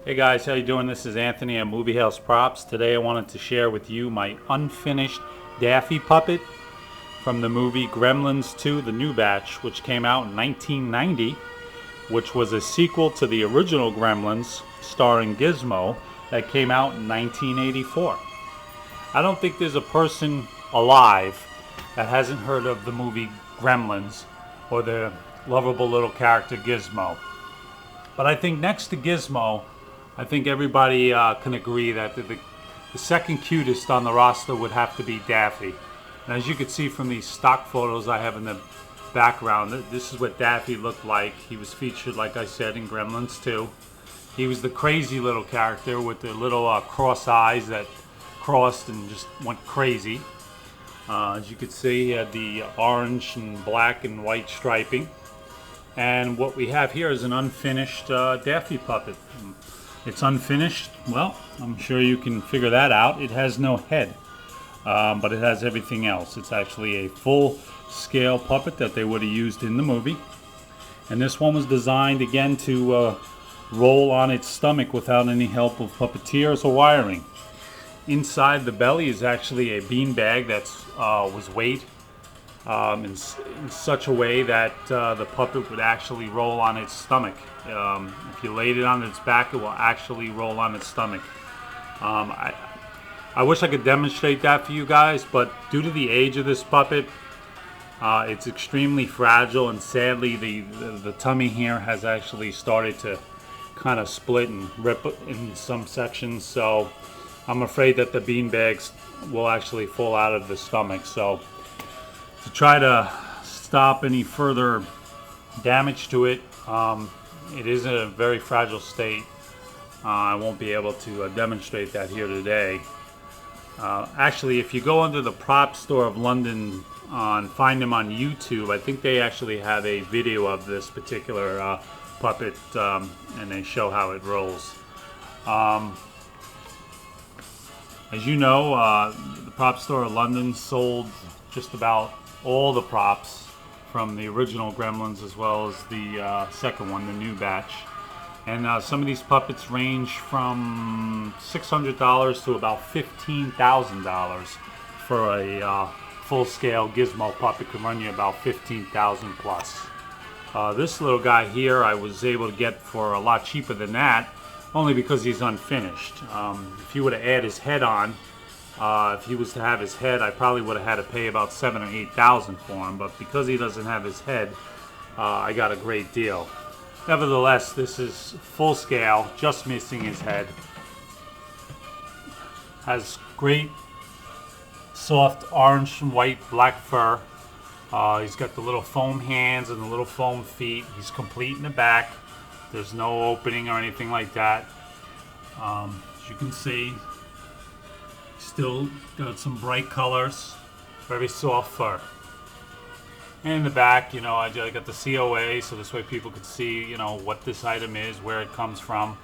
Hey guys, how you doing? This is Anthony at Movie House Props. Today I wanted to share with you my unfinished Daffy puppet from the movie Gremlins 2: The New Batch, which came out in 1990, which was a sequel to the original Gremlins starring Gizmo that came out in 1984. I don't think there's a person alive that hasn't heard of the movie Gremlins or the lovable little character Gizmo. But I think next to Gizmo, I think everybody can agree that the second cutest on the roster would have to be Daffy. And as you can see from these stock photos I have in the background, this is what Daffy looked like. He was featured, like I said, in Gremlins 2. He was the crazy little character with the little cross eyes that crossed and just went crazy. As you can see, he had the orange and black and white striping. And what we have here is an unfinished Daffy puppet. It's unfinished. Well, I'm sure you can figure that out. It has no head, but it has everything else. It's actually a full-scale puppet that they would have used in the movie. And this one was designed, again, to roll on its stomach without any help of puppeteers or wiring. Inside the belly is actually a bean bag that was weighed in such a way that the puppet would actually roll on its stomach. If you laid it on its back, it will actually roll on its stomach. I wish I could demonstrate that for you guys, but due to the age of this puppet, it's extremely fragile, and sadly the tummy here has actually started to kind of split and rip in some sections, so I'm afraid that the bean bags will actually fall out of the stomach. So to try to stop any further damage to it, it is in a very fragile state. I won't be able to demonstrate that here today. Actually, if you go under the Prop Store of London and find them on YouTube, I think they actually have a video of this particular puppet, and they show how it rolls. As you know, the Prop Store of London sold just about all the props from the original Gremlins as well as the second one, the New Batch. And some of these puppets range from $600 to about $15,000 for a full-scale Gizmo puppet. Can run you about $15,000 plus. This little guy here I was able to get for a lot cheaper than that, only because he's unfinished. If you were to add his head on, if he was to have his head, I probably would have had to pay about $7,000 or $8,000 for him. But because he doesn't have his head, I got a great deal. Nevertheless, this is full scale, just missing his head. Has great, soft orange and white black fur. He's got the little foam hands and the little foam feet. He's complete in the back. There's no opening or anything like that. As you can see, still got some bright colors, very soft fur. And in the back, you know, I got the COA, so this way people could see, you know, what this item is, where it comes from.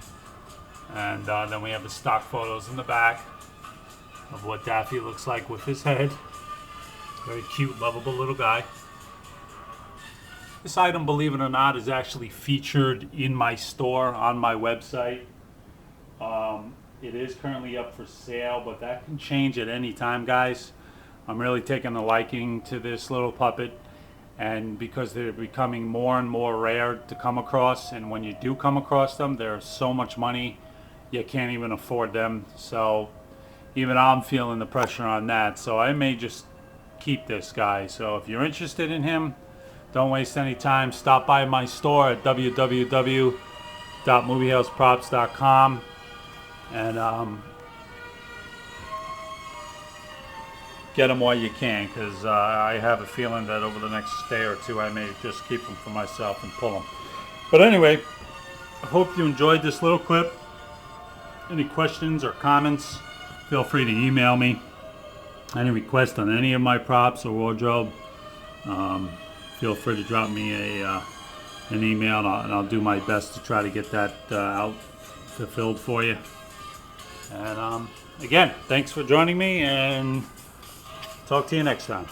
And then we have the stock photos in the back of what Daffy looks like with his head. Very cute, lovable little guy. This item, believe it or not, is actually featured in my store on my website. It is currently up for sale, but that can change at any time, guys. I'm really taking a liking to this little puppet, and because they're becoming more and more rare to come across, and when you do come across them, they're so much money you can't even afford them. So even I'm feeling the pressure on that. So I may just keep this guy. So if you're interested in him, don't waste any time. Stop by my store at www.moviehouseprops.com and get them while you can, because I have a feeling that over the next day or two I may just keep them for myself and pull them. But anyway, I hope you enjoyed this little clip. Any questions or comments, feel free to email me. Any requests on any of my props or wardrobe, feel free to drop me an email, and I'll do my best to try to get that out fulfilled for you. And again, thanks for joining me, and talk to you next time.